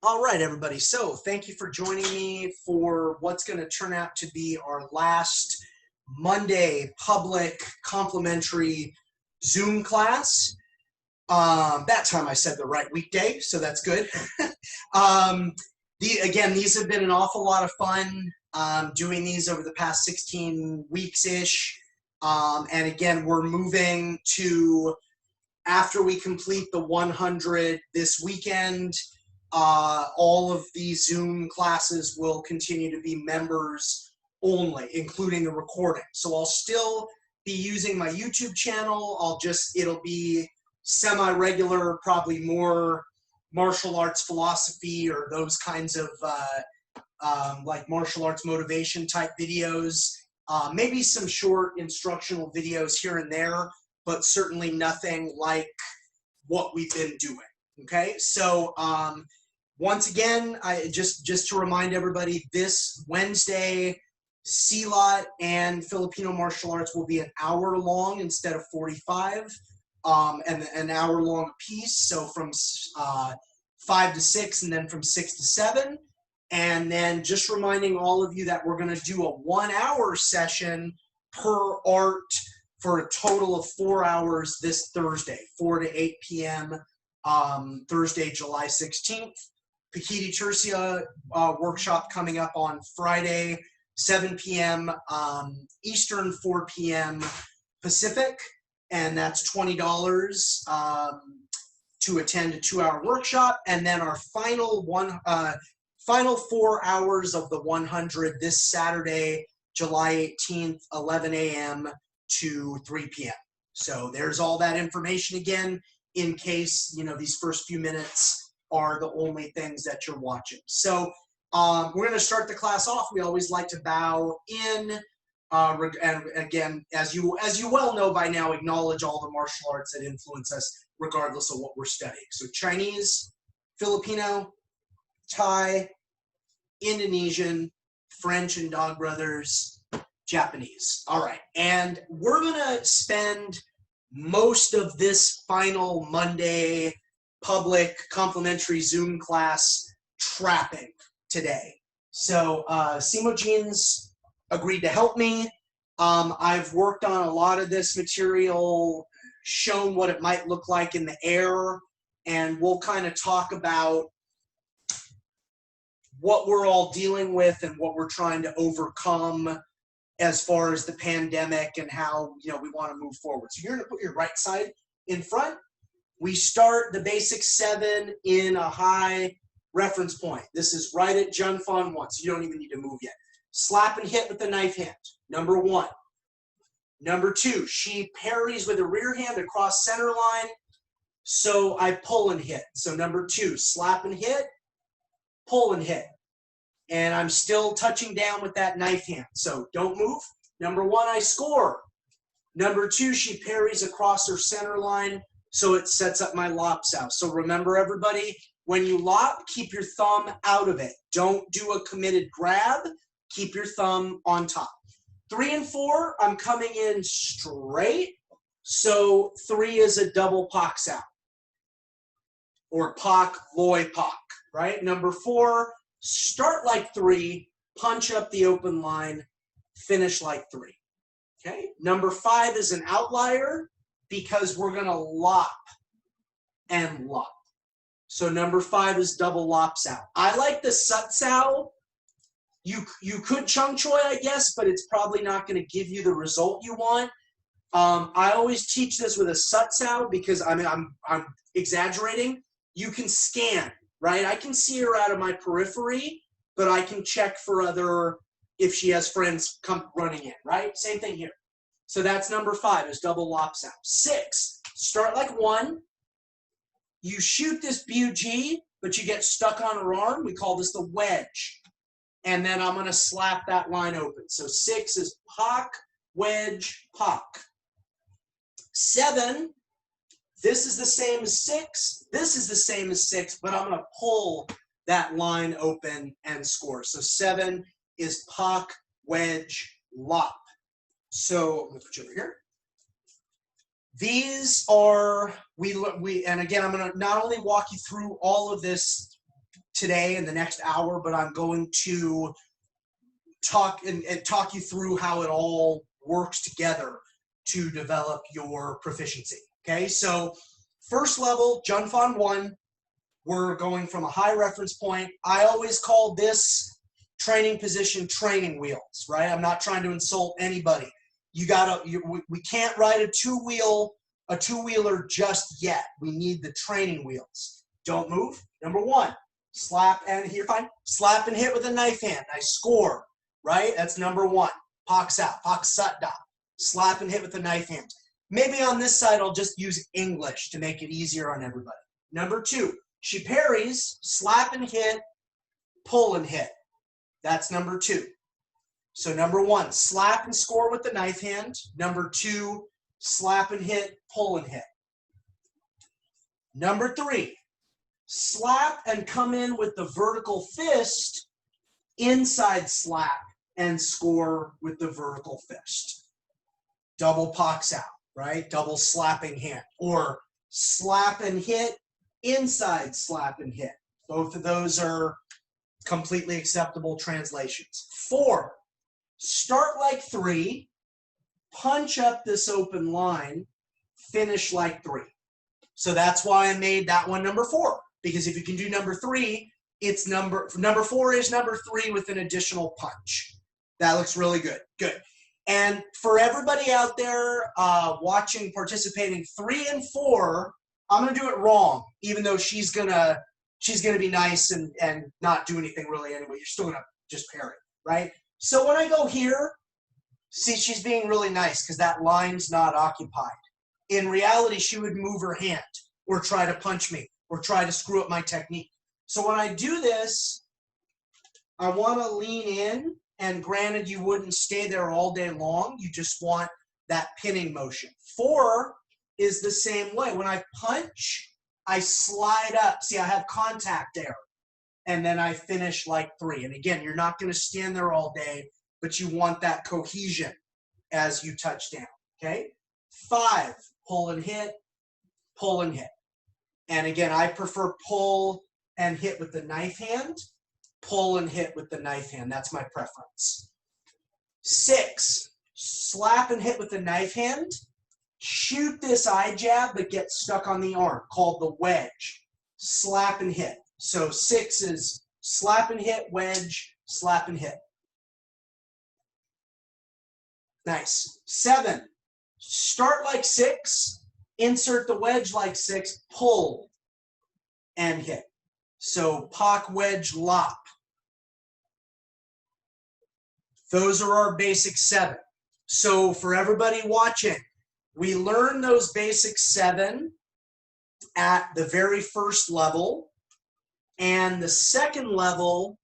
All right, everybody. So thank you for joining me for what's going to turn out to be our last Monday public complimentary Zoom class. That time I said the right weekday, so that's good. Again, these have been an awful lot of fun doing these over the past 16 weeks-ish. And again, we're moving to, after we complete the 100 this weekend, all of these Zoom classes will continue to be members only, including the recording. So I'll still be using my YouTube channel. It'll be semi-regular, probably more martial arts philosophy or those kinds of like martial arts motivation type videos. Maybe some short instructional videos here and there, but certainly nothing like what we've been doing. Okay, so once again, just to remind everybody, this Wednesday, Silat and Filipino martial arts will be an hour long instead of 45, and an hour long apiece. So from 5 to 6, and then from 6 to 7. And then just reminding all of you that we're going to do a 1-hour session per art for a total of 4 hours this Thursday, 4 to 8 p.m. Thursday, July 16th. Pakiti Tercia workshop coming up on Friday, 7 p.m. Eastern, 4 p.m. Pacific, and that's $20 to attend a 2-hour workshop. And then our final 4 hours of the 100 this Saturday, July 18th, 11 a.m. to 3 p.m. So there's all that information again, in case, you know, these first few minutes are the only things that you're watching. So we're going to start the class off. We always like to bow in, and again, as you well know by now, acknowledge all the martial arts that influence us, regardless of what we're studying. So Chinese, Filipino, Thai, Indonesian, French and Dog Brothers, Japanese. All right, and we're going to spend most of this final Monday public complimentary Zoom class trapping today. So Simo Jeans agreed to help me. I've worked on a lot of this material, shown what it might look like in the air, and we'll kind of talk about what we're all dealing with and what we're trying to overcome as far as the pandemic and how, you know, we want to move forward. So you're going to put your right side in front. We start the basic 7 in a high reference point. This is right at Jun Fan 1, so you don't even need to move yet. Slap and hit with the knife hand, number 1. Number 2, she parries with a rear hand across center line, so I pull and hit. So number 2, slap and hit, pull and hit. And I'm still touching down with that knife hand, so don't move. Number 1, I score. Number 2, she parries across her center line, so it sets up my lop sow. So remember, everybody, when you lop, keep your thumb out of it. Don't do a committed grab. Keep your thumb on top. 3 and 4, I'm coming in straight, so 3 is a double pak sow, or pak, loy pak, right? Number 4, start like 3, punch up the open line, finish like 3. Okay? Number 5 is an outlier because we're going to lop and lop. So number 5 is double lop sow. I like the sut sow. You could chung choi, I guess, but it's probably not going to give you the result you want. I always teach this with a sut sow because I'm exaggerating. You can scan, right? I can see her out of my periphery, but I can check for if she has friends come running in, right? Same thing here. So that's number 5 is double lop sow. 6, start like 1. You shoot this BUG, but you get stuck on her arm. We call this the wedge. And then I'm going to slap that line open. So 6 is pak, wedge, pak. 7, this is the same as 6. This is the same as 6, but I'm going to pull that line open and score. So 7 is pak, wedge, lop. So I'm going to put you over here. These are, and again, I'm going to not only walk you through all of this today in the next hour, but I'm going to talk and talk you through how it all works together to develop your proficiency. Okay, so first level, Junfan 1, we're going from a high reference point. I always call this training position training wheels, right? I'm not trying to insult anybody. We can't ride a two-wheeler just yet. We need the training wheels. Don't move. Number 1, slap and hit. You're fine. Slap and hit with a knife hand. I score, right? That's number 1. Paksa, paksatda. Slap and hit with a knife hand. Maybe on this side, I'll just use English to make it easier on everybody. Number 2, she parries, slap and hit, pull and hit. That's number 2. So number 1, slap and score with the knife hand. Number 2, slap and hit, pull and hit. Number 3, slap and come in with the vertical fist, inside slap and score with the vertical fist. Double pox out, right? Double slapping hand. Or slap and hit, inside slap and hit. Both of those are completely acceptable translations. 4, start like 3, punch up this open line, finish like 3. So that's why I made that one number 4, because if you can do number 3, it's number 4 is number 3 with an additional punch. That looks really good. Good. And for everybody out there watching, participating, 3 and 4, I'm gonna do it wrong, even though she's gonna be nice and not do anything really anyway. You're still gonna just parry, right? So when I go here, see, she's being really nice because that line's not occupied. In reality, she would move her hand or try to punch me or try to screw up my technique. So when I do this, I want to lean in, and granted, you wouldn't stay there all day long. You just want that pinning motion. 4 is the same way. When I punch, I slide up. See, I have contact there. And then I finish like 3. And again, you're not going to stand there all day, but you want that cohesion as you touch down, okay? 5, pull and hit, pull and hit. And again, I prefer pull and hit with the knife hand, pull and hit with the knife hand. That's my preference. 6, slap and hit with the knife hand, shoot this eye jab but get stuck on the arm, called the wedge. Slap and hit. So 6 is slap and hit, wedge, slap and hit. Nice. 7, start like 6, insert the wedge like 6, pull and hit. So pak, wedge, lop. Those are our basic 7. So for everybody watching, we learn those basic 7 at the very first level. And the second level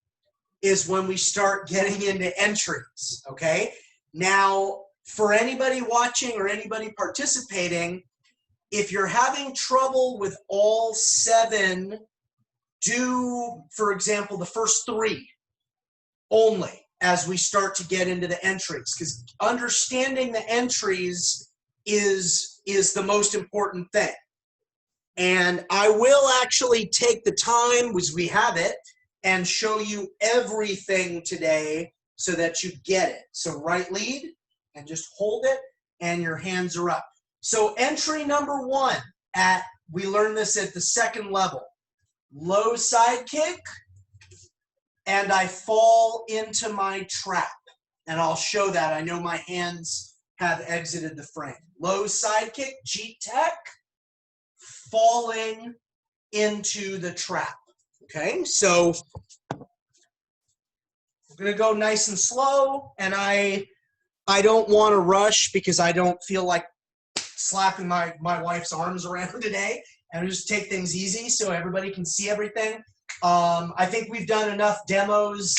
is when we start getting into entries, okay? Now, for anybody watching or anybody participating, if you're having trouble with all 7, do, for example, the first 3 only as we start to get into the entries, because understanding the entries is the most important thing. And I will actually take the time, as we have it, and show you everything today so that you get it. So right lead, and just hold it, and your hands are up. So entry number 1, we learned this at the second level. Low side kick, and I fall into my trap. And I'll show that. I know my hands have exited the frame. Low side kick, Jeet Kune, falling into the trap. Okay, so we're gonna go nice and slow, and I don't want to rush because I don't feel like slapping my wife's arms around today, and just take things easy so everybody can see everything. I think we've done enough demos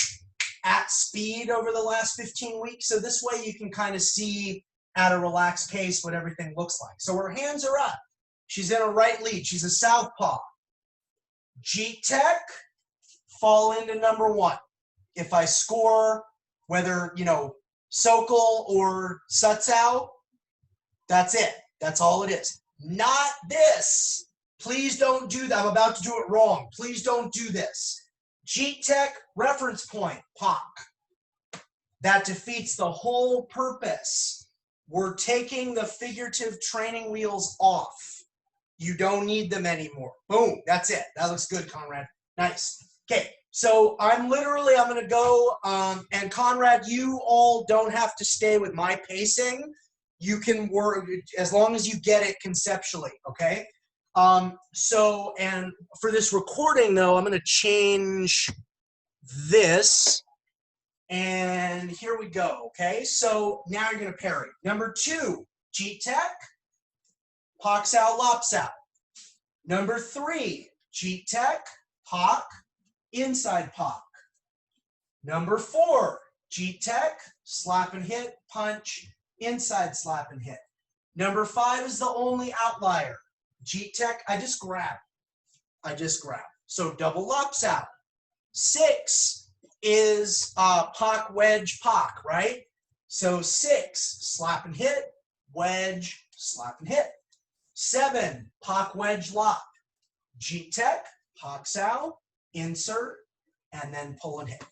at speed over the last 15 weeks, so this way you can kind of see at a relaxed pace what everything looks like. So her hands are up. She's in a right lead. She's a southpaw. Jeet Kune, fall into number 1. If I score, whether, Sokol or Sutsao, that's it. That's all it is. Not this. Please don't do that. I'm about to do it wrong. Please don't do this. Jeet Tech, reference point, Pak. That defeats the whole purpose. We're taking the figurative training wheels off. You don't need them anymore. Boom, that's it. That looks good, Conrad. Nice. Okay, so I'm going to go, and Conrad, you all don't have to stay with my pacing. You can work, as long as you get it conceptually, okay? So, and for this recording, though, I'm going to change this. And here we go, okay? So now you're going to parry. Number 2, Jeet Tech, Pak Sao, Lop Sao. Number 3, Jeet Tech, Pak, inside Pak. Number 4, Jeet Tech, slap and hit, punch, inside slap and hit. Number 5 is the only outlier. Jeet Tech, I just grab. So double Lop Sao. 6 is Pak, wedge, Pak, right? So 6, slap and hit, wedge, slap and hit. 7, Pak, wedge, lop. Jeet Tech, Pak Sao, insert, and then pull and hit.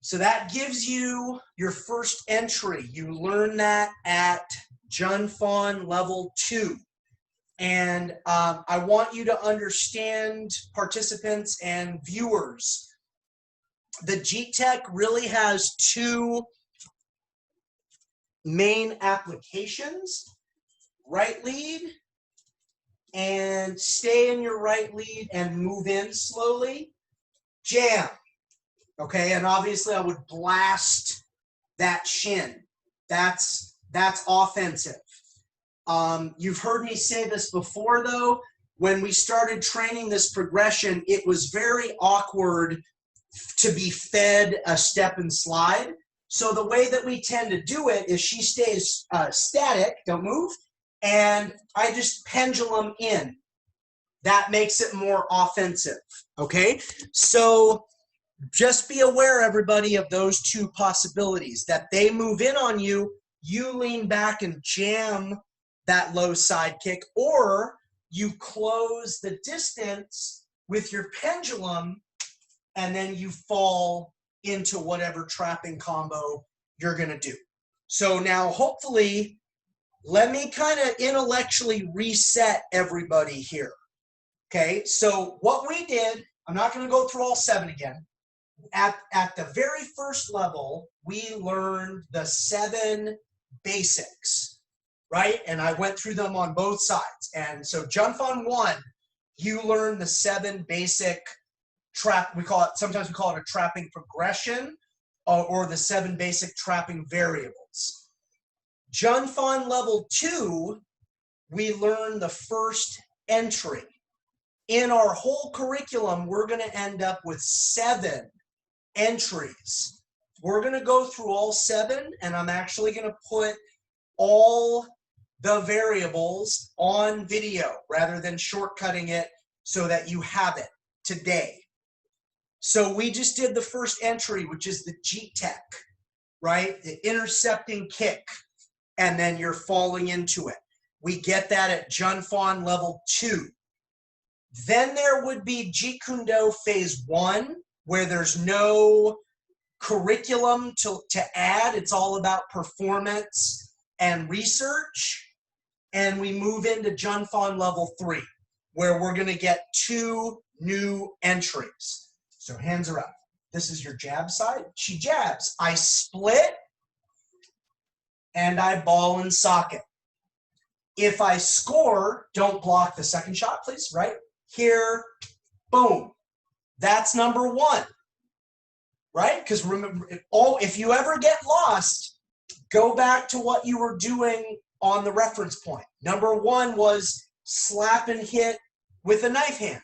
So that gives you your first entry. You learn that at Jun Fan level 2. And I want you to understand, participants and viewers, the Jeet Tech really has 2 main applications. Right lead, and stay in your right lead and move in slowly. Jam. Okay, and obviously I would blast that shin. That's offensive. You've heard me say this before, though. When we started training this progression, it was very awkward to be fed a step and slide. So the way that we tend to do it is she stays static, don't move, and I just pendulum in. That makes it more offensive, okay? So just be aware, everybody, of those 2 possibilities, that they move in on you, you lean back and jam that low side kick, or you close the distance with your pendulum, and then you fall into whatever trapping combo you're going to do. So now, hopefully, let me kind of intellectually reset everybody here. Okay, so what we did, I'm not going to go through all 7 again. At the very first level, we learned the 7 basics, right? And I went through them on both sides. And so Jun Fan 1, you learn the 7 basic sometimes we call it a trapping progression, or the 7 basic trapping variables. Jun Fan level 2, we learn the first entry. In our whole curriculum, we're going to end up with 7 entries. We're going to go through all 7, and I'm actually going to put all the variables on video rather than shortcutting it so that you have it today. So we just did the first entry, which is the Jeet Tech, right? The intercepting kick, and then you're falling into it. We get that at Jun Fan level 2. Then there would be Jeet Kune Do phase 1, where there's no curriculum to add. It's all about performance and research. And we move into Jun Fan level 3, where we're going to get 2 new entries. So hands are up. This is your jab side. She jabs. I split, and I ball and socket. If I score, don't block the second shot, please, right? Here, boom. That's number 1, right? Because remember, if you ever get lost, go back to what you were doing on the reference point. Number 1 was slap and hit with a knife hand.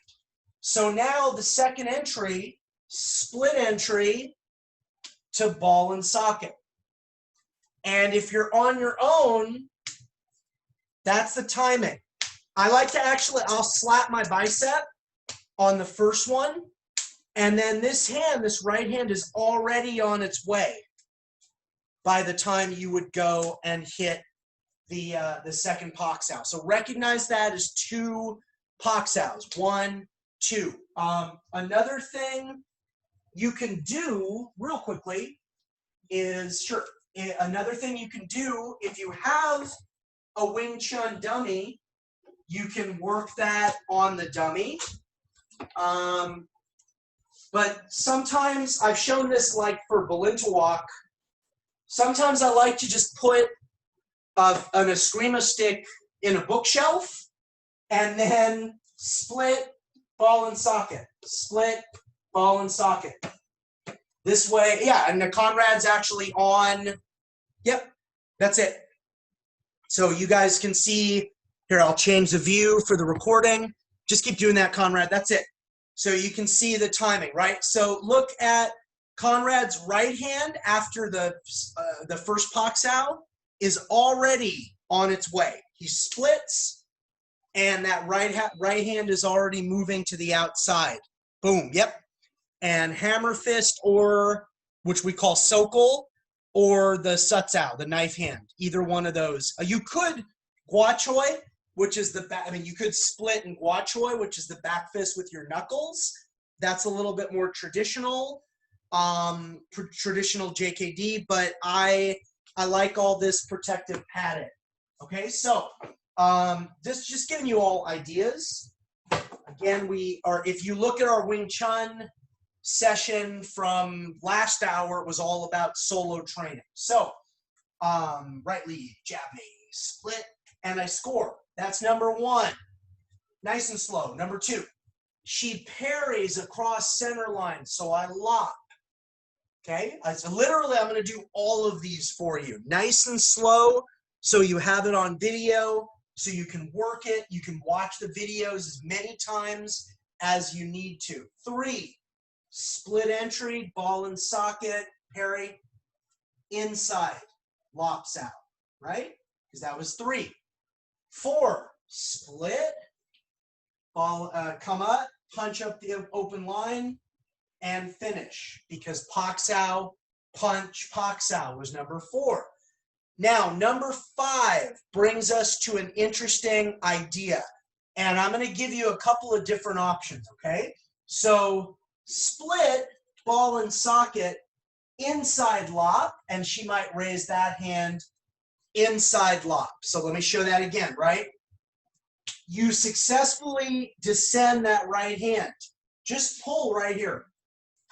So now the second entry, split entry to ball and socket. And if you're on your own, that's the timing. I like to I'll slap my bicep on the first one, and then this right hand is already on its way by the time you would go and hit the second Pak Sao. So recognize that as 2 Pak Saos. 1, 2. Another thing you can do real quickly is, another thing you can do if you have a Wing Chun dummy, you can work that on the dummy. But sometimes, I've shown this like for Balintawak, sometimes I like to just put an Eskrima stick in a bookshelf and then split, ball and socket, split, ball and socket. This way, yeah, and the Conrad's actually on, yep, that's it. So you guys can see, here I'll change the view for the recording. Just keep doing that, Conrad, that's it. So you can see the timing, right? So look at Conrad's right hand after the first Pak Sao is already on its way. He splits, and that right hand is already moving to the outside. Boom, yep. And hammer fist, or which we call sokol, or the sutsao, the knife hand, either one of those. You could gua choi, which is the back. I mean, you could split and gua choi, which is the back fist with your knuckles. That's a little bit more traditional, traditional JKD. But I like all this protective padding. Okay, so this just giving you all ideas. Again, if you look at our Wing Chun session from last hour, it was all about solo training. So right lead, jab me, split, and I score. That's number 1. Nice and slow. Number 2, she parries across center line, so I lop. Okay, so literally I'm going to do all of these for you. Nice and slow, so you have it on video, so you can work it. You can watch the videos as many times as you need to. 3, split entry, ball and socket, parry, inside, lops out, right? Because that was 3. 4, split, ball, come up, punch up the open line, and finish. Because Pak Sao, punch, Pak Sao was number 4. Now, number 5 brings us to an interesting idea. And I'm going to give you a couple of different options, okay? So, split, ball and socket, inside lop, and she might raise that hand, inside lop. So let me show that again, right? You successfully descend that right hand. Just pull right here.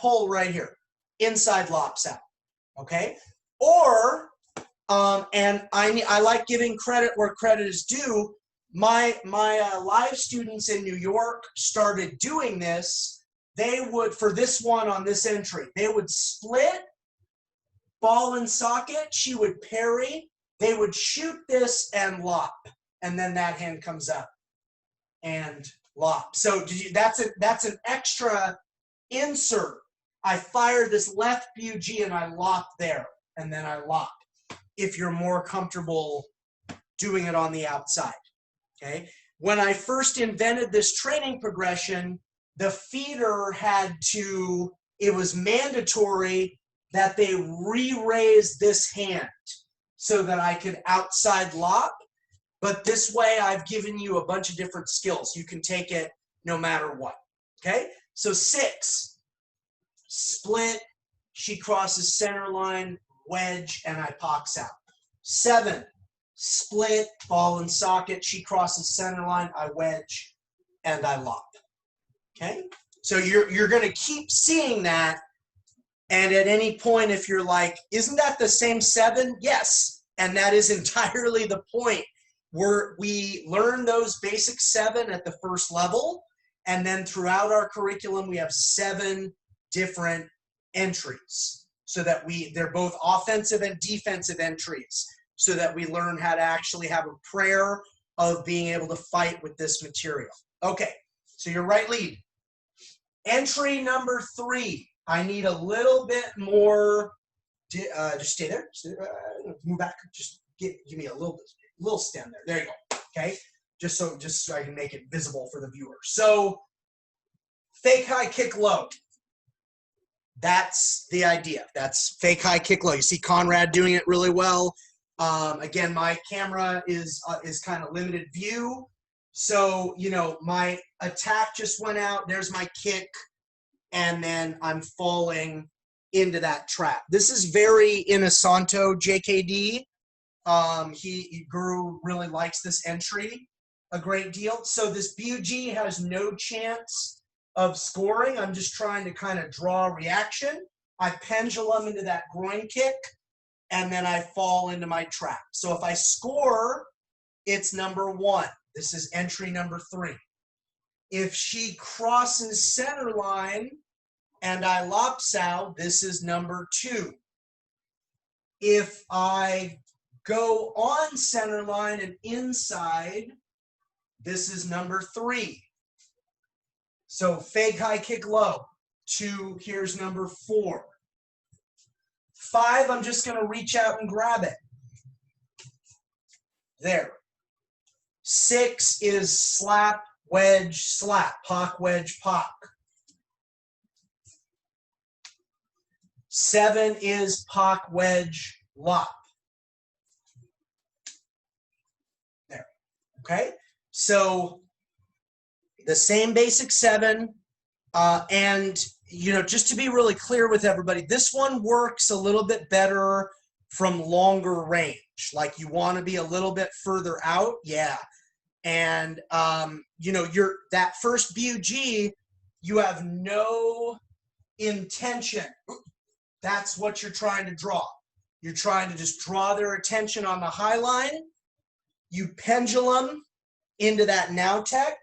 Pull right here. Inside lops out. Okay? Or, and I like giving credit where credit is due. My live students in New York started doing this. They would, for this one on this entry, they would split, ball and socket. She would parry. They would shoot this and lop, and then that hand comes up and lop. So that's an extra insert. I fire this left BUG and I lop there, and then I lop. If you're more comfortable doing it on the outside, okay? When I first invented this training progression, the feeder it was mandatory that they re-raise this hand so that I could outside lop. But this way, I've given you a bunch of different skills. You can take it no matter what, okay? So 6, split, she crosses center line, wedge, and I pox out. 7, split, ball and socket, she crosses center line, I wedge, and I lop, okay? So you're going to keep seeing that. And at any point, if you're like, isn't that the same 7? Yes. And that is entirely the point. We learn those basic 7 at the first level. And then throughout our curriculum, we have 7 different entries so that they're both offensive and defensive entries so that we learn how to actually have a prayer of being able to fight with this material. Okay, so your right lead. Entry number 3. I need a little bit more, just stay there, move back, just give me a little stem there. There you go, okay? Just so I can make it visible for the viewer. So, fake high, kick low. That's the idea. That's fake high, kick low. You see Conrad doing it really well. Again, my camera is kind of limited view. So, you know, my attack just went out. There's my kick. And then I'm falling into that trap. This is very Inosanto JKD. Guru really likes this entry a great deal. So this BUG has no chance of scoring. I'm just trying to kind of draw a reaction. I pendulum into that groin kick, and then I fall into my trap. So if I score, it's number 1. This is entry number 3. If she crosses center line and I lopsow, this is number 2. If I go on center line and inside, this is number 3. So fake high kick low. 2, here's number 4. 5, I'm just going to reach out and grab it. There. 6 is slap, wedge, slap. Pock, wedge, pock. 7 is pock, wedge, lop. There. Okay? So the same basic 7. And, you know, just to be really clear with everybody, this one works a little bit better from longer range. Like you want to be a little bit further out. Yeah. And, you know, that first BUG, you have no intention. That's what you're trying to draw. You're trying to just draw their attention on the high line. You pendulum into that now tech.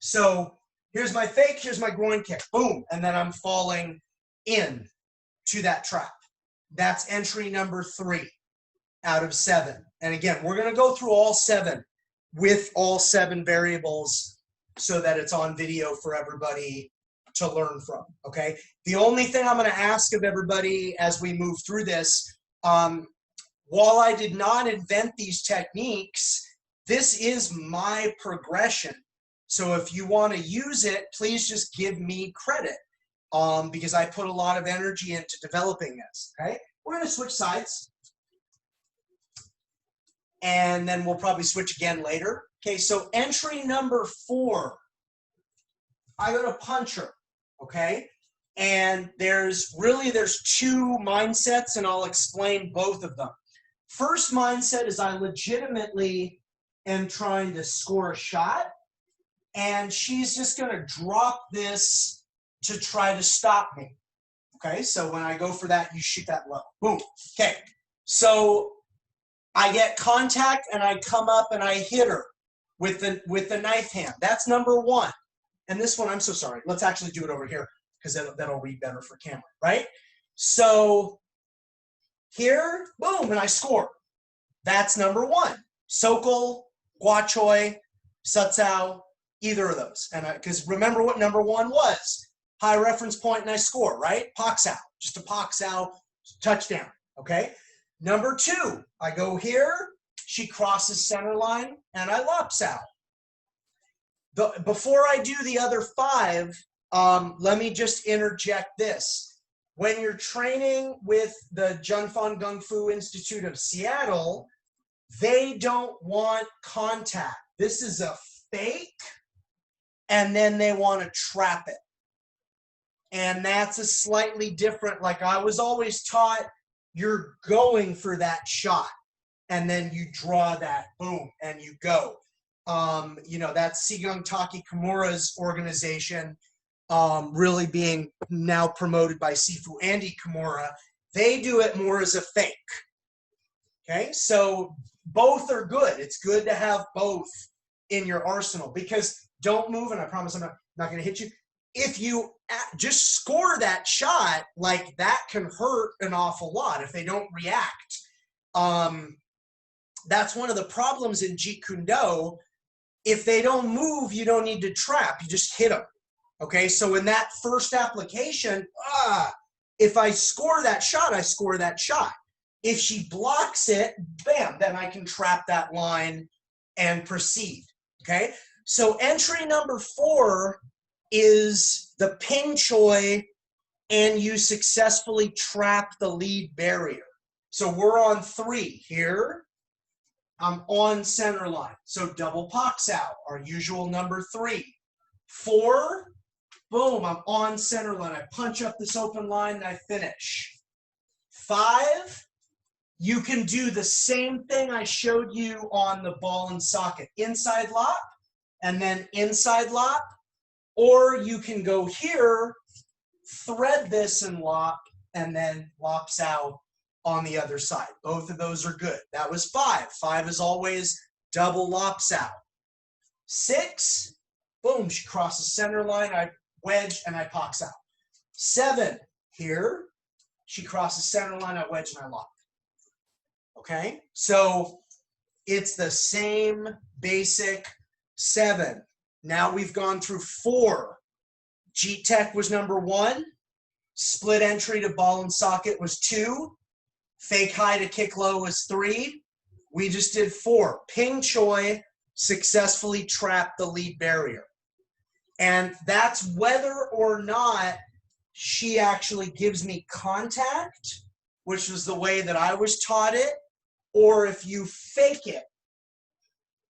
So here's my fake, here's my groin kick. Boom. And then I'm falling in to that trap. That's entry number 3 out of 7. And again, we're going to go through all 7 with all 7 variables so that it's on video for everybody to learn from, okay? The only thing I'm going to ask of everybody as we move through this, while I did not invent these techniques, this is my progression. So if you want to use it, please just give me credit because I put a lot of energy into developing this, okay? We're going to switch sides. And then we'll probably switch again later. Okay, so entry number 4, I go to puncher, okay? And there's 2 mindsets, and I'll explain both of them. First mindset is I legitimately am trying to score a shot, and she's just going to drop this to try to stop me. Okay, so when I go for that, you shoot that low. Boom. Okay, so I get contact, and I come up and I hit her with the knife hand. That's number 1. And this one, I'm so sorry. Let's actually do it over here because that'll read better for camera, right? So here, boom, and I score. That's number 1. Sokol, Guachoy, Sutsao, either of those. And because remember what number 1 was. High reference point and I score, right? Poxow, just a Poxow touchdown, okay? Number 2, I go here, she crosses center line, and I lopsow. Before I do the other 5, let me just interject this. When you're training with the Junfan Gung Fu Institute of Seattle, they don't want contact. This is a fake, and then they want to trap it. And that's a slightly different, like I was always taught, you're going for that shot, and then you draw that, boom, and you go. You know, that's Sigung Taki Kimura's organization, really being now promoted by Sifu Andy Kimura. They do it more as a fake. Okay, so both are good. It's good to have both in your arsenal because don't move, and I promise I'm not going to hit you. If you just score that shot, like that can hurt an awful lot if they don't react. That's one of the problems in Jeet Kune. If they don't move, you don't need to trap. You just hit them. Okay, so in that first application, if I score that shot, I score that shot. If she blocks it, bam, then I can trap that line and proceed. Okay, so entry number 4 is the ping choi, and you successfully trap the lead barrier. So we're on 3 here. I'm on center line. So double pox out, our usual number 3. 4, boom, I'm on center line. I punch up this open line and I finish. 5, you can do the same thing I showed you on the ball and socket. Inside lop and then inside lop. Or you can go here, thread this and lop, and then lops out on the other side. Both of those are good. That was 5. 5 is always double lops out. 6, boom, she crosses center line, I wedge and I pox out. 7, here, she crosses center line, I wedge and I lock. Okay, so it's the same basic 7. Now we've gone through 4. Jeet Tech was number 1. Split entry to ball and socket was 2. Fake high to kick low was 3. We just did 4. Ping Choi successfully trapped the lead barrier. And that's whether or not she actually gives me contact, which was the way that I was taught it, or if you fake it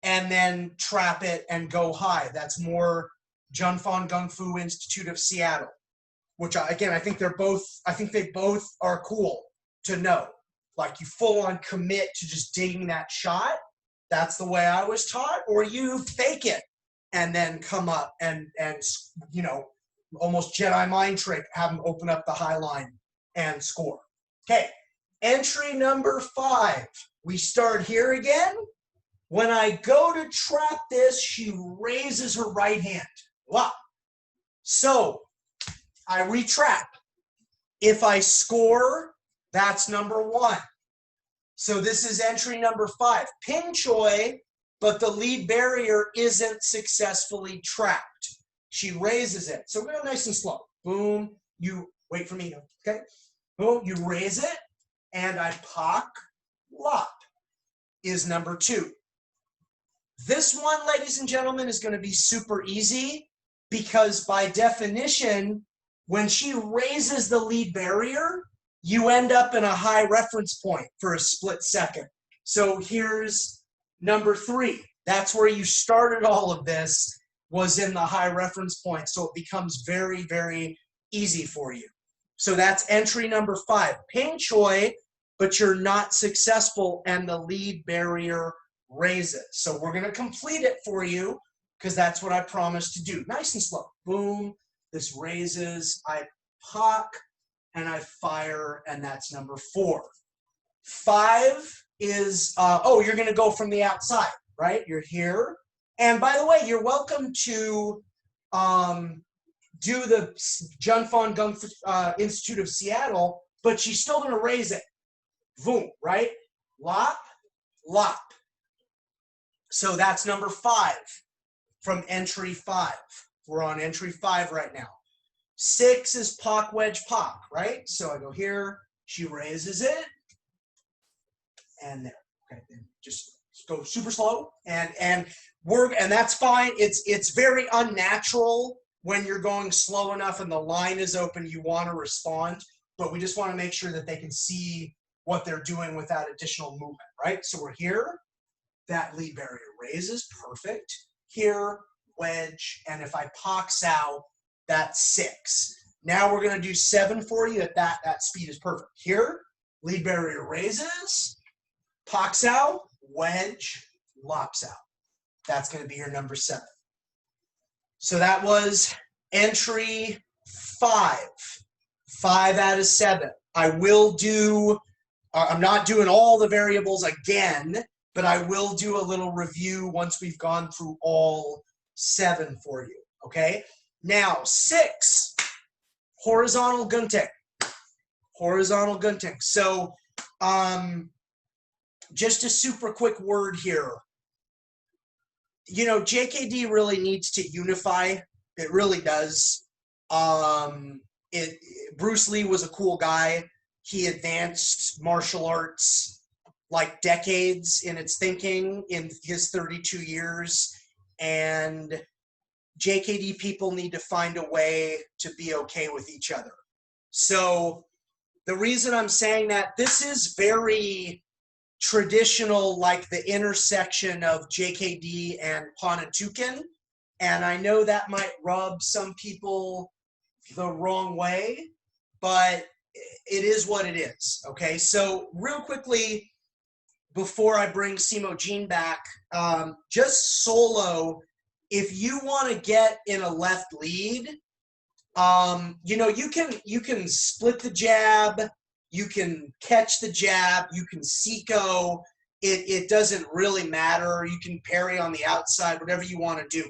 and then trap it and go high. That's more Junfon Gung Fu Institute of Seattle, which I think they both are cool to know. Like you full on commit to just digging that shot. That's the way I was taught. Or you fake it and then come up and you know, almost Jedi mind trick, have them open up the high line and score. Okay, entry number 5. We start here again. When I go to trap this, she raises her right hand. Wow. So I retrap. If I score, that's number 1. So this is entry number 5. Ping Choi, but the lead barrier isn't successfully trapped. She raises it. So we're going nice and slow. Boom. You wait for me. Okay. Boom. You raise it. And I pock lop is number 2. This one, ladies and gentlemen, is going to be super easy because by definition, when she raises the lead barrier, you end up in a high reference point for a split second. So here's number 3. That's where you started all of this, was in the high reference point. So it becomes very, very easy for you. So that's entry number 5. Ping Choi, but you're not successful and the lead barrier raises. So we're going to complete it for you because that's what I promised to do. Nice and slow. Boom. This raises. I pock and I fire, and that's number 4. 5 is, you're going to go from the outside, right? You're here. And by the way, you're welcome to do the Junfon Gung Fu Institute of Seattle, but she's still going to raise it. Boom, right? Lop, lop. So that's number 5 from entry 5. We're on entry 5 right now. 6 is pock, wedge, pock, right? So I go here, she raises it, and there. Okay, then just go super slow, and that's fine. It's very unnatural when you're going slow enough and the line is open. You want to respond, but we just want to make sure that they can see what they're doing without additional movement, right? So we're here. That lead barrier raises, perfect. Here, wedge, and if I pox out, that's 6. Now we're going to do 7 for you at that speed is perfect. Here, lead barrier raises, pox out, wedge, lops out. That's going to be your number 7. So that was entry 5. 5 out of 7. I will do, I'm not doing all the variables again, but I will do a little review once we've gone through all 7 for you, okay? Now, 6, horizontal gunting. Horizontal gunting. So, just a super quick word here. You know, JKD really needs to unify. It really does. Bruce Lee was a cool guy. He advanced martial arts like decades in its thinking in his 32 years. And JKD people need to find a way to be okay with each other. So the reason I'm saying that, this is very traditional, like the intersection of JKD and Ponatuken. And I know that might rub some people the wrong way, but it is what it is. Okay, so real quickly, before I bring Simo Jean back, just solo, if you want to get in a left lead, you know, you can split the jab, you can catch the jab, you can Siko. It doesn't really matter. You can parry on the outside, whatever you want to do.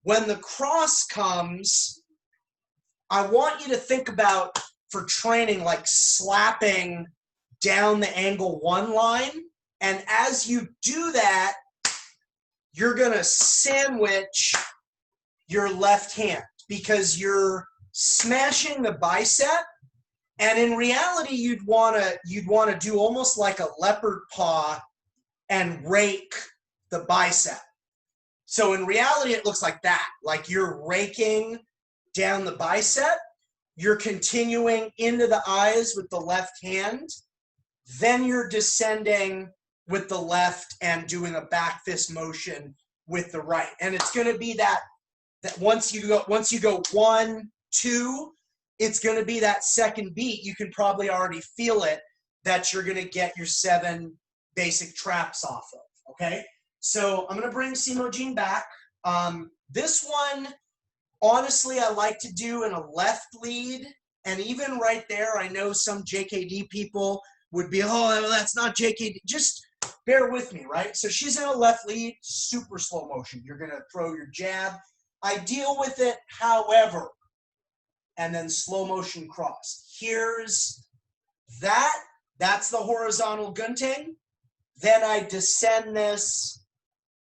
When the cross comes, I want you to think about, for training, like slapping down the angle 1 line. And as you do that, you're going to sandwich your left hand because you're smashing the bicep. And in reality, you'd want to do almost like a leopard paw and rake the bicep. So in reality, it looks like that. Like you're raking down the bicep. You're continuing into the eyes with the left hand. Then you're descending with the left and doing a back fist motion with the right. And it's going to be that once you go 1, 2, it's going to be that second beat. You can probably already feel it, that you're going to get your 7 basic traps off of. Okay, so I'm going to bring Simo Jean back. This one, honestly, I like to do in a left lead. And even right there, I know some JKD people would be, oh, that's not JKD. Just bear with me, right? So she's in a left lead, super slow motion. You're going to throw your jab. I deal with it, however, and then slow motion cross. Here's that. That's the horizontal gunting. Then I descend this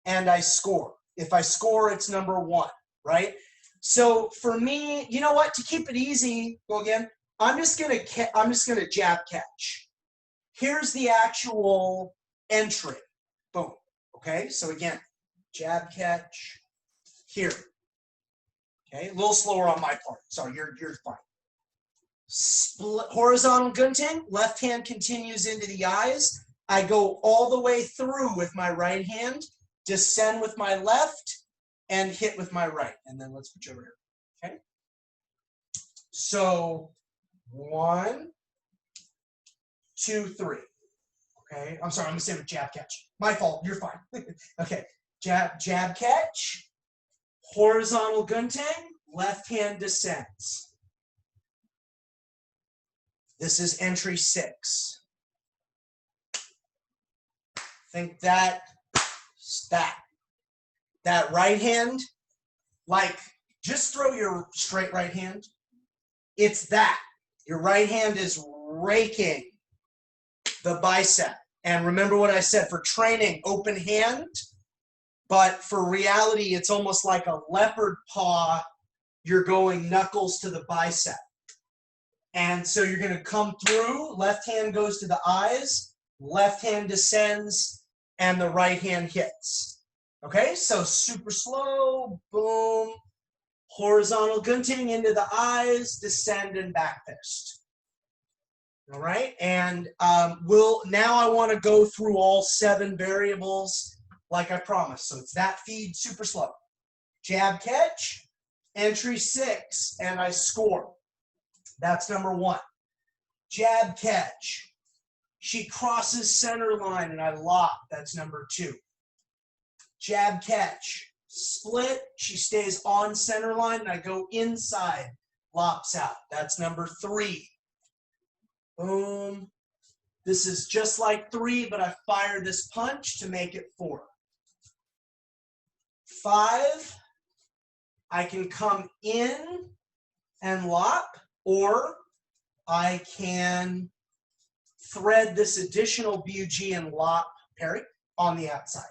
and I score. If I score, it's number 1, right? So for me, you know what? To keep it easy, go again. I'm just gonna jab catch. Here's the actual entry. Boom. Okay. So again, jab catch here. Okay. A little slower on my part. Sorry, you're fine. Split horizontal gunting. Left hand continues into the eyes. I go all the way through with my right hand, descend with my left, and hit with my right. And then let's switch over here. Okay. So 1, 2, 3. Okay. I'm sorry, I'm gonna say with jab catch. My fault, you're fine. Okay. Jab catch, horizontal gunting, left hand descends. This is entry 6. Think that right hand, like just throw your straight right hand. It's that. Your right hand is raking the bicep. And remember what I said, for training, open hand, but for reality, it's almost like a leopard paw. You're going knuckles to the bicep. And so you're going to come through, left hand goes to the eyes, left hand descends, and the right hand hits. Okay, so super slow, boom, horizontal gunting into the eyes, descend and back fist. All right, and now I want to go through all 7 variables like I promised. So it's that feed, super slow. Jab catch, entry 6, and I score. That's number 1. Jab catch. She crosses center line and I lock. That's number 2. Jab catch. Split. She stays on center line and I go inside. Lops out. That's number 3. Boom. This is just like 3, but I fire this punch to make it 4. 5. I can come in and lop, or I can thread this additional BUG and lop parry on the outside.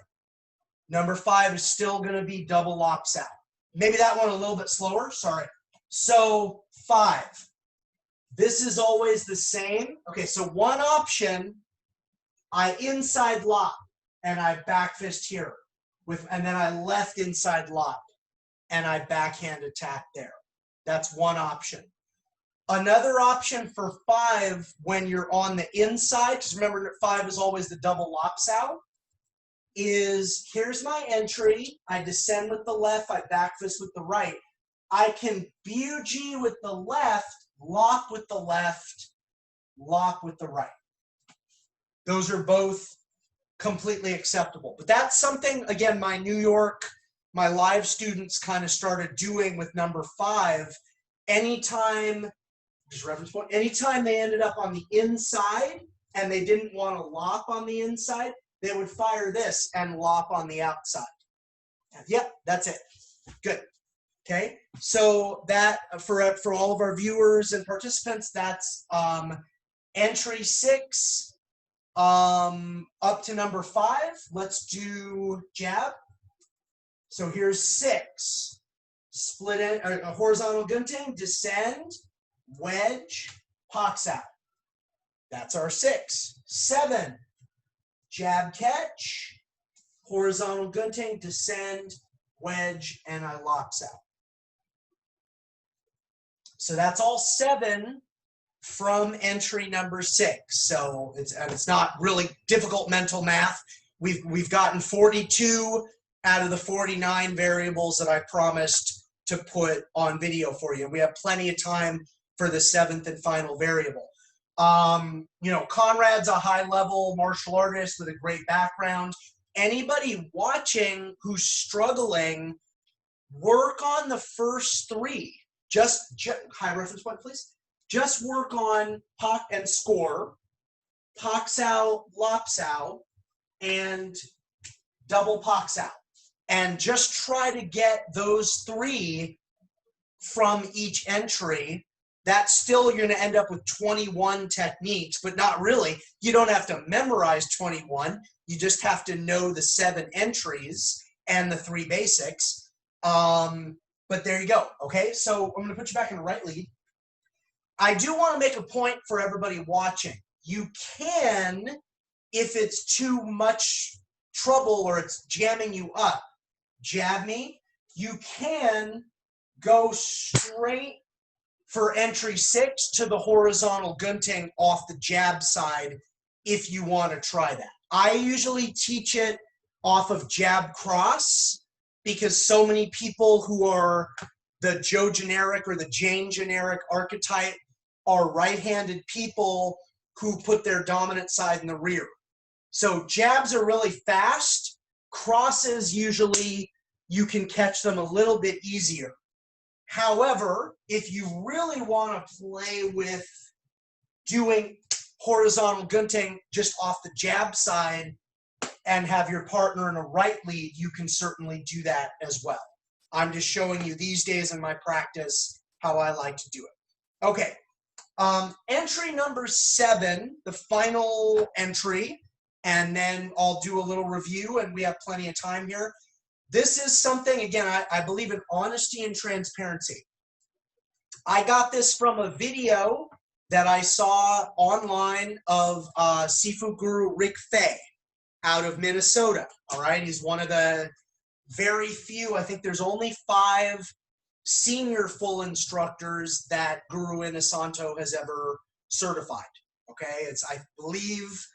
Number 5 is still going to be double lops out. Maybe that one a little bit slower. Sorry. So 5. This is always the same. Okay, so one option, I inside lop and I back fist here and then I left inside lop and I backhand attack there. That's one option. Another option for 5 when you're on the inside, because remember that 5 is always the double lopsao, is here's my entry. I descend with the left, I back fist with the right. I can BUG with the left, lock with the left, lock with the right. Those are both completely acceptable. But that's something, again, my live students kind of started doing with number 5. Anytime, just reference point, anytime they ended up on the inside and they didn't want to lop on the inside, they would fire this and lop on the outside. Yep, that's it. Good. Okay, so that for all of our viewers and participants, that's entry 6 up to number 5. Let's do jab. So here's 6. Split in, a horizontal gunting, descend, wedge, pox out. That's our 6. 7. Jab catch, horizontal gunting, descend, wedge, and I locks out. So that's all 7 from entry number 6. So it's not really difficult mental math. We've gotten 42 out of the 49 variables that I promised to put on video for you. We have plenty of time for the 7th and final variable. You know, Conrad's a high-level martial artist with a great background. Anybody watching who's struggling, work on the first 3. Just high reference point, please. Just work on pock and score, pox out, lops out, and double pox out. And just try to get those 3 from each entry. That's still, you're going to end up with 21 techniques, but not really. You don't have to memorize 21. You just have to know the 7 entries and the 3 basics. But there you go. Okay, so I'm going to put you back in the right lead. I do want to make a point for everybody watching. You can, if it's too much trouble or it's jamming you up, jab me. You can go straight for entry 6 to the horizontal gunting off the jab side if you want to try that. I usually teach it off of jab cross because so many people who are the Joe generic or the Jane generic archetype are right-handed people who put their dominant side in the rear. So jabs are really fast. Crosses, usually you can catch them a little bit easier. However, if you really want to play with doing horizontal gunting just off the jab side and have your partner in a right lead, you can certainly do that as well. I'm just showing you these days in my practice how I like to do it. Okay, entry number 7, the final entry, and then I'll do a little review and we have plenty of time here. This is something, again, I believe in honesty and transparency. I got this from a video that I saw online of Sifu guru Rick Fay out of Minnesota. All right, he's one of the very few, I think there's only 5 senior full instructors that Guru Inosanto has ever certified. Okay, it's, I believe,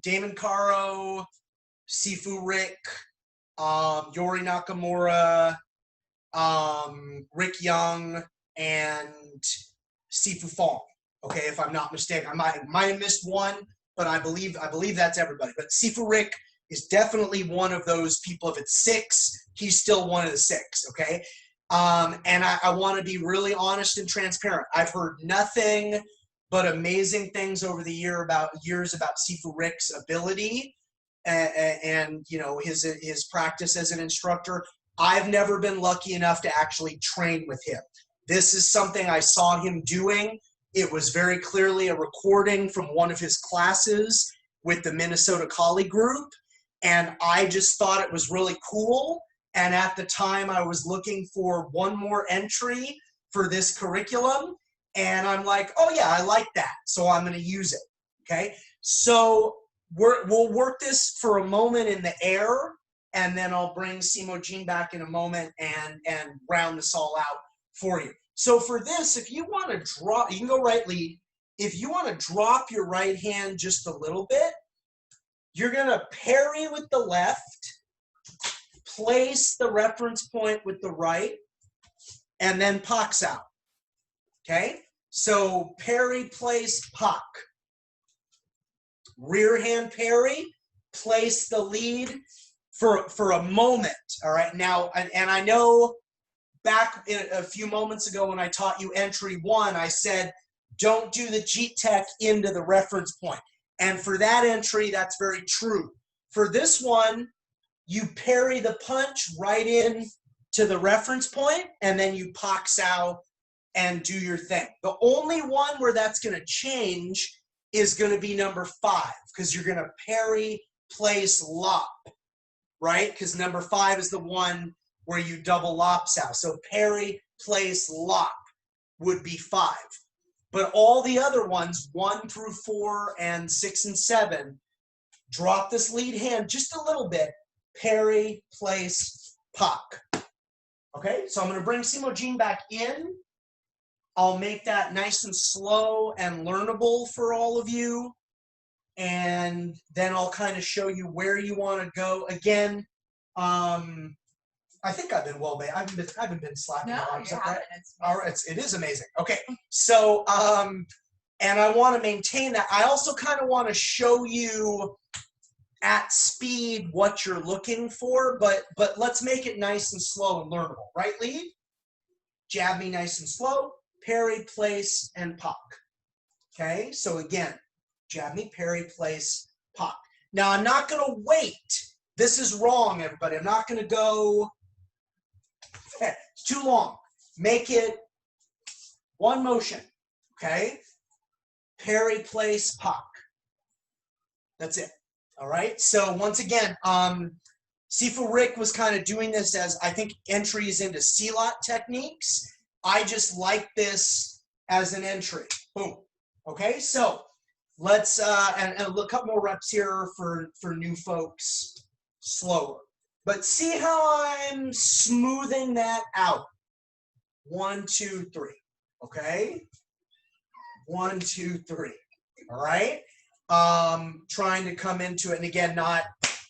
Damon Caro, Sifu Rick, Yori Nakamura, Rick Young, and Sifu Fong. Okay, if I'm not mistaken, I might have missed one, but I believe that's everybody. But Sifu Rick is definitely one of those people. If it's 6, he's still one of the 6. Okay, and I want to be really honest and transparent. I've heard nothing but amazing things over the years about Sifu Rick's ability and you know, his practice as an instructor. I've never been lucky enough to actually train with him. This is something I saw him doing. It was very clearly a recording from one of his classes with the Minnesota Kali group, and I just thought it was really cool. And at the time, I was looking for one more entry for this curriculum, and I'm like, oh yeah, I like that, so I'm going to use it. Okay, so we'll work this for a moment in the air, and then I'll bring Simo Jean back in a moment and round this all out for you. So for this, if you want to drop, you can go right lead. If you want to drop your right hand just a little bit, you're going to parry with the left, place the reference point with the right, and then pox out. Okay? So parry, place, pock. Rear hand parry, place the lead for a moment. All right? Now, and I know back a few moments ago when I taught you entry 1, I said, don't do the Jeet Tech into the reference point. And for that entry, that's very true. For this one, you parry the punch right in to the reference point, and then you pox out and do your thing. The only one where that's going to change is going to be number 5, because you're going to parry, place, lop, right? Because number 5 is the one where you double lops out. So parry, place, lop would be 5. But all the other ones, 1 through 4 and 6 and 7, drop this lead hand just a little bit, parry, place, pock. Okay, so I'm going to bring Simo Jean back in. I'll make that nice and slow and learnable for all of you. And then I'll kind of show you where you want to go. Again, I think I've been well made. I haven't been slacking. No, arms you up, haven't. right? All right, it is amazing. Okay, so and I want to maintain that. I also kind of want to show you at speed what you're looking for, but let's make it nice and slow and learnable. Right lead, jab me nice and slow, parry, place, and pock. Okay, so again, jab me, parry, place, pock. Now I'm not going to wait. This is wrong, everybody. I'm not going to go. It's too long. Make it one motion. Okay, parry, place, pock. That's it. All right. So once again, Sifu Rick was kind of doing this as, I think, entries into silat techniques. I just like this as an entry. Boom. Okay. So let's and a couple more reps here for new folks. Slower. But see how I'm smoothing that out. 1, 2, 3. Okay. 1, 2, 3. All right. Trying to come into it, and again, not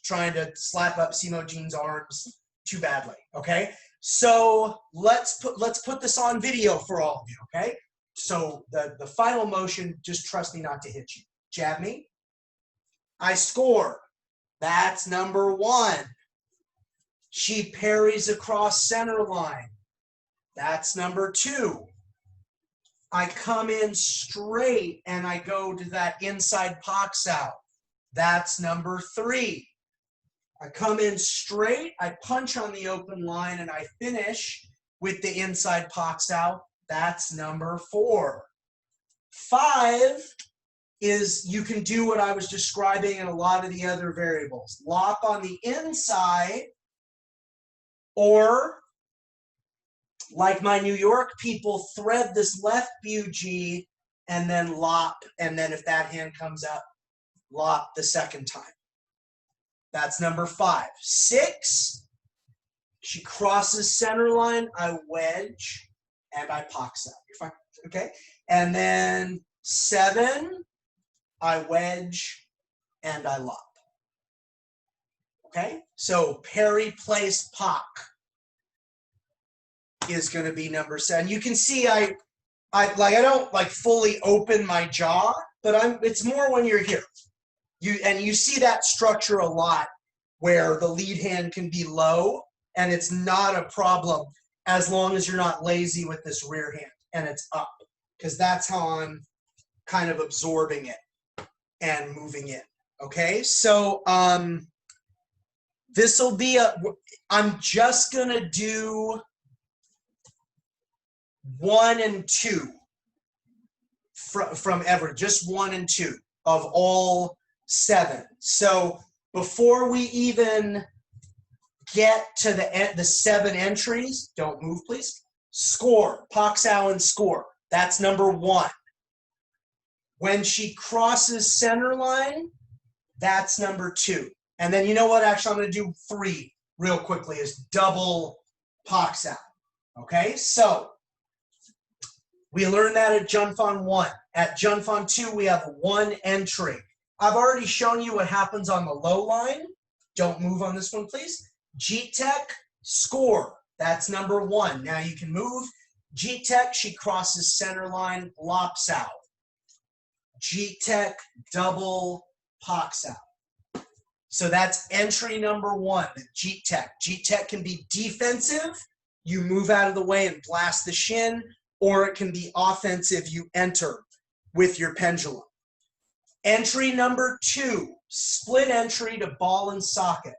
trying to slap up Simo Jean's arms too badly. Okay. So let's put this on video for all of you. Okay. So the final motion, just trust me not to hit you. Jab me. I score. That's number 1. She parries across center line. That's number 2. I come in straight and I go to that inside pox out. That's number 3. I come in straight, I punch on the open line, and I finish with the inside pox out. That's number 4. 5 is you can do what I was describing in a lot of the other variables. Lop on the inside, or like my New York people, thread this left BUG and then lop, and then if that hand comes up, lop the second time. That's number 5. 6, she crosses center line, I wedge, and I pox out. You're fine, okay? And then 7, I wedge, and I lop. Okay? So parry, place, pock is going to be number 7. You can see I don't like fully open my jaw, but it's more when you're here. You see that structure a lot where the lead hand can be low, and it's not a problem as long as you're not lazy with this rear hand and it's up, because that's how I'm kind of absorbing it and moving in. Okay, so this will be I'm just gonna do 1 and 2 from ever, just 1 and 2 of all 7. So before we even get to the 7 entries, don't move please, score, pox out and score. That's number 1. When she crosses center line, that's number 2. And then you know what, actually I'm going to do 3 real quickly, is double pox out. Okay, so We learned that at Junfan 1. At Junfan 2, we have 1 entry. I've already shown you what happens on the low line. Don't move on this one, please. Jeet Tech, score. That's number 1. Now you can move. Jeet Tech, she crosses center line, lops out. Jeet Tech, double, pox out. So that's entry number 1, the Jeet Tech. Jeet Tech can be defensive. You move out of the way and blast the shin, or it can be offensive. You enter with your pendulum. Entry number 2, split entry to ball and socket.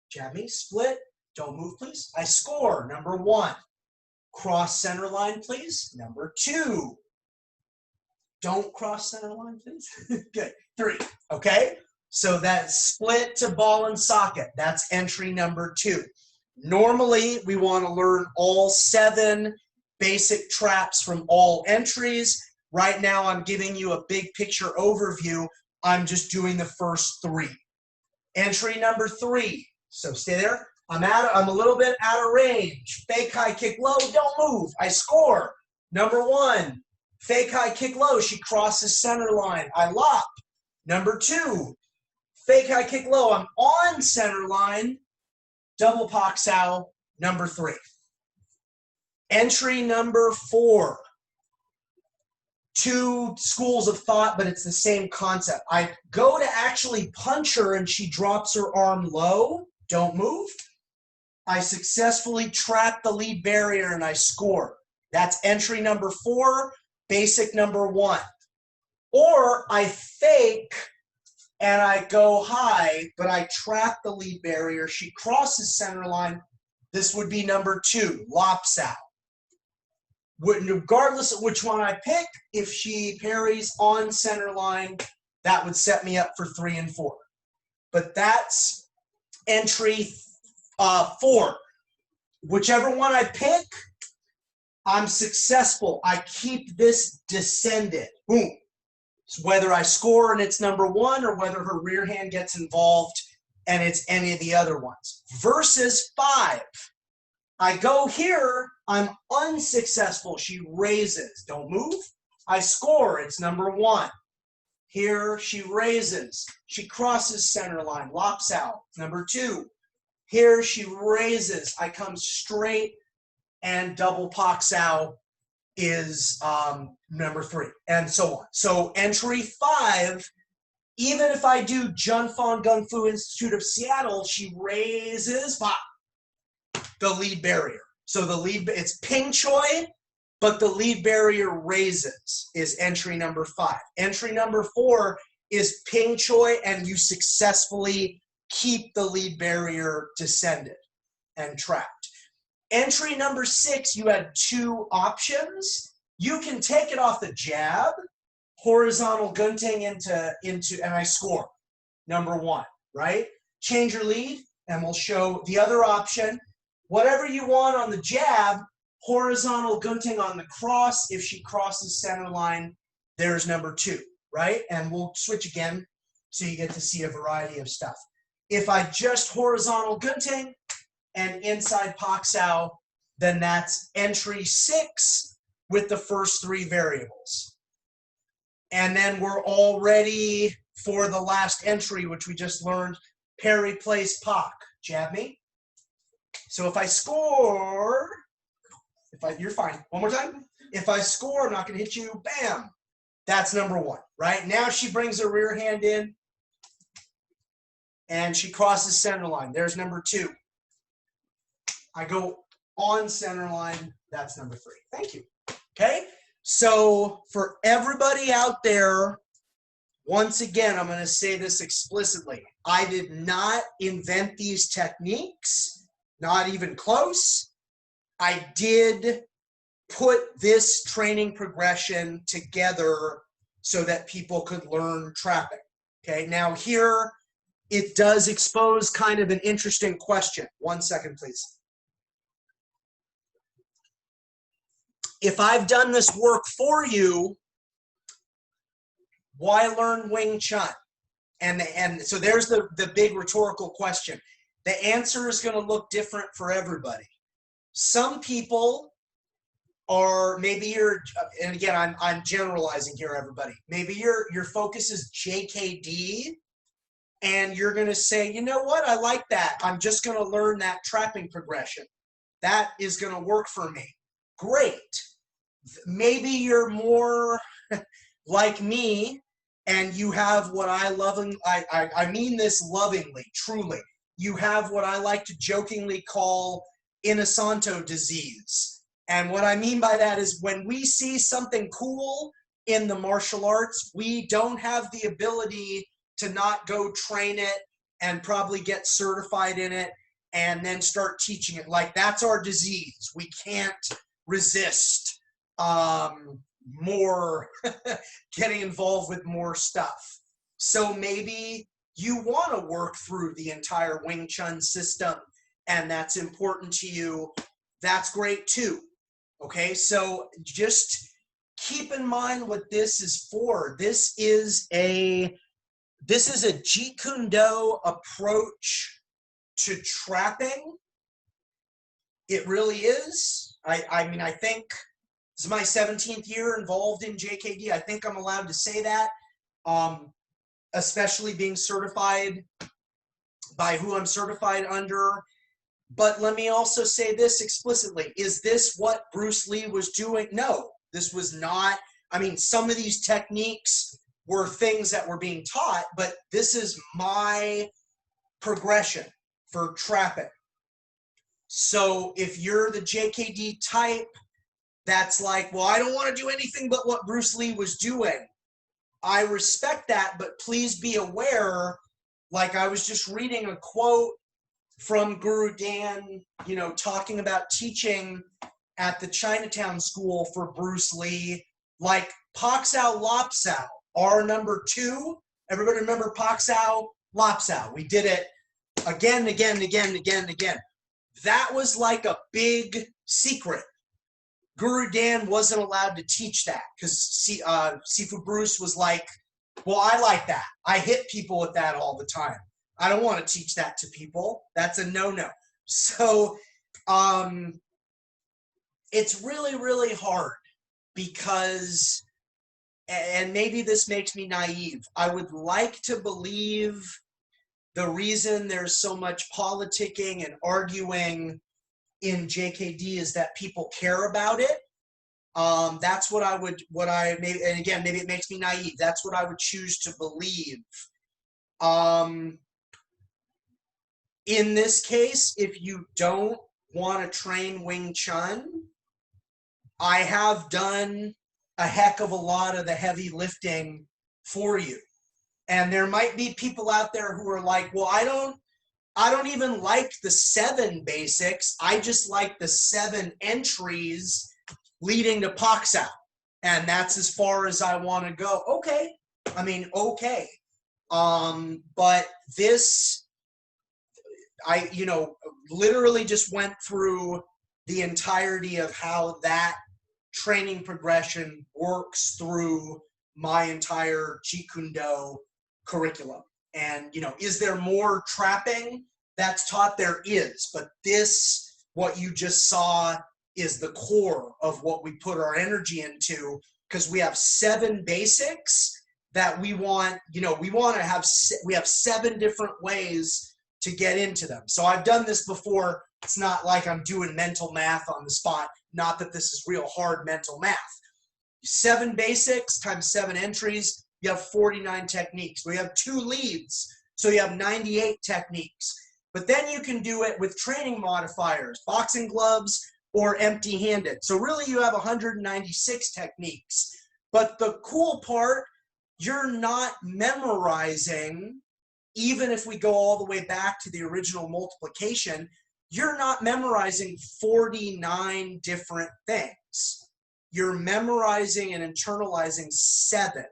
Jab me, split, don't move, please. I score, number 1. Cross center line, please. Number 2. Don't cross center line, please. Good. 3, okay? So that's split to ball and socket. That's entry number 2. Normally, we want to learn all 7 basic traps from all entries. Right now, I'm giving you a big picture overview. I'm just doing the first 3. Entry number 3. So stay there. I'm a little bit out of range. Fake high, kick low, don't move. I score. Number 1. Fake high, kick low. She crosses center line. I lop. Number 2. Fake high, kick low. I'm on center line. Double pox out. Number 3. Entry number 4. 2 schools of thought, but it's the same concept. I go to actually punch her and she drops her arm low. Don't move. I successfully trap the lead barrier and I score. That's entry number 4, basic number 1. Or I fake and I go high, but I trap the lead barrier. She crosses center line. This would be number 2, lops out. Regardless of which one I pick, if she parries on center line, that would set me up for 3 and 4. But that's entry 4. Whichever one I pick, I'm successful. I keep this descended. Boom. So whether I score and it's number 1 or whether her rear hand gets involved and it's any of the other ones. Versus 5. I go here, I'm unsuccessful. She raises. Don't move. I score. It's number 1. Here she raises. She crosses center line, lops out. Number 2. Here she raises. I come straight and double pox out is number 3, and so on. So entry 5, even if I do Junfan Gung Fu Institute of Seattle, she raises pop, the lead barrier. So the lead, it's ping choi, but the lead barrier raises is entry number 5. Entry number 4 is ping choi, and you successfully keep the lead barrier descended and trapped. Entry number 6, you had 2 options. You can take it off the jab, horizontal gunting into, and I score. Number 1, right? Change your lead, and we'll show the other option. Whatever you want on the jab, horizontal gunting on the cross. If she crosses center line, there's number 2, right? And we'll switch again so you get to see a variety of stuff. If I just horizontal gunting and inside pox out, then that's entry 6 with the first 3 variables. And then we're all ready for the last entry, which we just learned, parry, place, pock. Jab me. So if I score, you're fine. One more time. If I score, I'm not going to hit you. Bam. That's number 1, right? Now she brings her rear hand in, and she crosses center line. There's number 2. I go on center line. That's number 3. Thank you. Okay? So for everybody out there, once again, I'm going to say this explicitly. I did not invent these techniques, not even close. I did put this training progression together so that people could learn trapping. Okay? Now here, it does expose kind of an interesting question. 1 second, please. If I've done this work for you, why learn Wing Chun? And so there's the big rhetorical question. The answer is going to look different for everybody. Some people are maybe you're, and again, I'm generalizing here, everybody. Maybe your focus is JKD, and you're going to say, you know what, I like that. I'm just going to learn that trapping progression. That is going to work for me. Great. Maybe you're more like me, and you have what I love, and I mean this lovingly, truly. You have what I like to jokingly call Inosanto disease. And what I mean by that is when we see something cool in the martial arts, we don't have the ability to not go train it and probably get certified in it and then start teaching it. Like, that's our disease. We can't resist more getting involved with more stuff. So maybe you want to work through the entire Wing Chun system and that's important to you. That's great too. Okay, so just keep in mind what this is for. This is a Jeet Kune approach to trapping. It really is. I mean, I think this is my 17th year involved in JKD. I think I'm allowed to say that, especially being certified by who I'm certified under. But let me also say this explicitly. Is this what Bruce Lee was doing? No, this was not. I mean, some of these techniques were things that were being taught, but this is my progression for trapping. So if you're the JKD type that's like, well, I don't want to do anything but what Bruce Lee was doing, I respect that, but please be aware, like I was just reading a quote from Guru Dan, you know, talking about teaching at the Chinatown school for Bruce Lee, like Pak Sao Lop Sao, our number 2. Everybody remember Pak Sao Lop Sao? We did it again. That was like a big secret. Guru Dan wasn't allowed to teach that because Sifu Bruce was like, well, I like that. I hit people with that all the time. I don't want to teach that to people. That's a no-no. So it's really, really hard because, and maybe this makes me naive, I would like to believe the reason there's so much politicking and arguing in JKD is that people care about it. That's what maybe, and again, maybe it makes me naive. That's what I would choose to believe. In this case, if you don't want to train Wing Chun, I have done a heck of a lot of the heavy lifting for you. And there might be people out there who are like, well, I don't even like the 7 basics. I just like the 7 entries leading to Pak Sao. And that's as far as I want to go. Okay. I mean, okay. But this, I literally just went through the entirety of how that training progression works through my entire Jeet Kune curriculum. And, is there more trapping that's taught? There is, but this, what you just saw, is the core of what we put our energy into, because we have 7 basics that we want, we have 7 different ways to get into them. So I've done this before. It's not like I'm doing mental math on the spot. Not that this is real hard mental math. 7 basics times 7 entries, you have 49 techniques. We have 2 leads, so you have 98 techniques. But then you can do it with training modifiers, boxing gloves, or empty-handed. So really you have 196 techniques. But the cool part, you're not memorizing. Even if we go all the way back to the original multiplication, you're not memorizing 49 different things. You're memorizing and internalizing 7.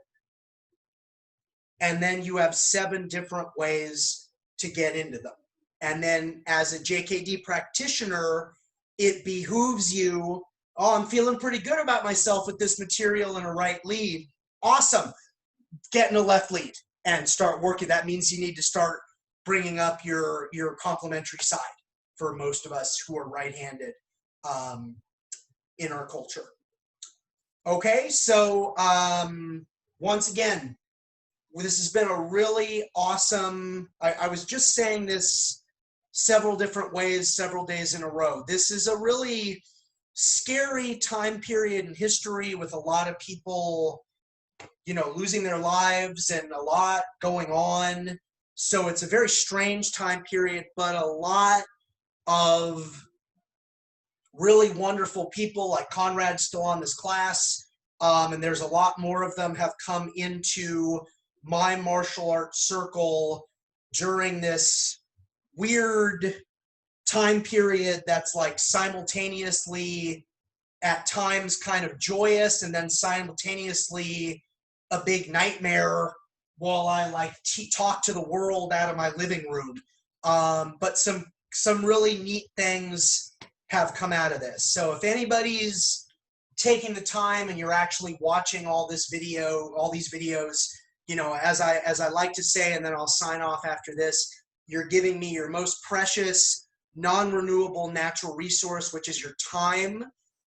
And then you have 7 different ways to get into them. And then as a JKD practitioner, it behooves you, oh, I'm feeling pretty good about myself with this material in a right lead. Awesome. Get in a left lead and start working. That means you need to start bringing up your complementary side for most of us who are right-handed. in our culture. Okay, so once again, this has been a really awesome, I was just saying this several different ways, several days in a row. This is a really scary time period in history with a lot of people, you know, losing their lives and a lot going on. So it's a very strange time period, but a lot of really wonderful people like Conrad's still on this class. And there's a lot more of them have come into my martial arts circle during this weird time period that's like simultaneously at times kind of joyous and then simultaneously a big nightmare while I like talk to the world out of my living room. But some really neat things have come out of this. So if anybody's taking the time and you're actually watching all these videos, you know, as I like to say, and then I'll sign off after this, you're giving me your most precious, non-renewable natural resource, which is your time.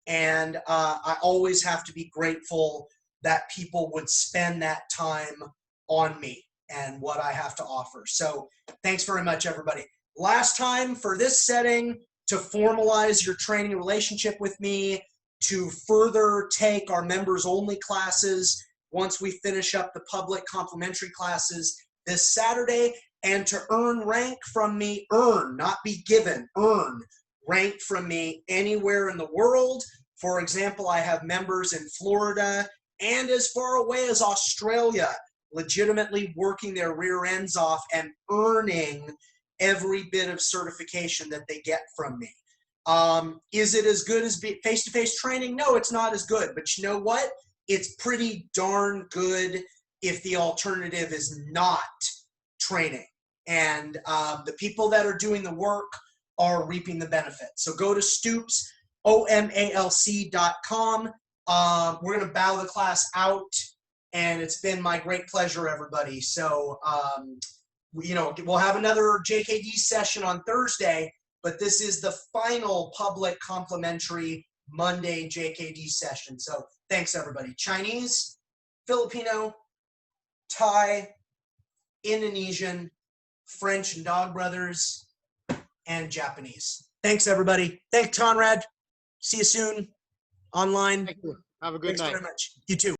And I always have to be grateful that people would spend that time on me and what I have to offer. So thanks very much, everybody. Last time for this setting, to formalize your training relationship with me, to further take our members-only classes once we finish up the public complimentary classes this Saturday, and to earn rank from me, not be given, earn rank from me anywhere in the world. For example, I have members in Florida and as far away as Australia legitimately working their rear ends off and earning every bit of certification that they get from me. Is it as good as face-to-face training? No, it's not as good. But you know what? It's pretty darn good if the alternative is not training. And the people that are doing the work are reaping the benefits. So go to Stoops, OMALC.com. We're going to bow the class out, and it's been my great pleasure, everybody. So, you know, we'll have another JKD session on Thursday, but this is the final public complimentary Monday JKD session. So thanks, everybody. Chinese, Filipino, Thai, Indonesian, French and Dog Brothers, and Japanese. Thanks, everybody. Thanks, Conrad. See you soon online. Thank you. Have a good night. Thanks very much. You too.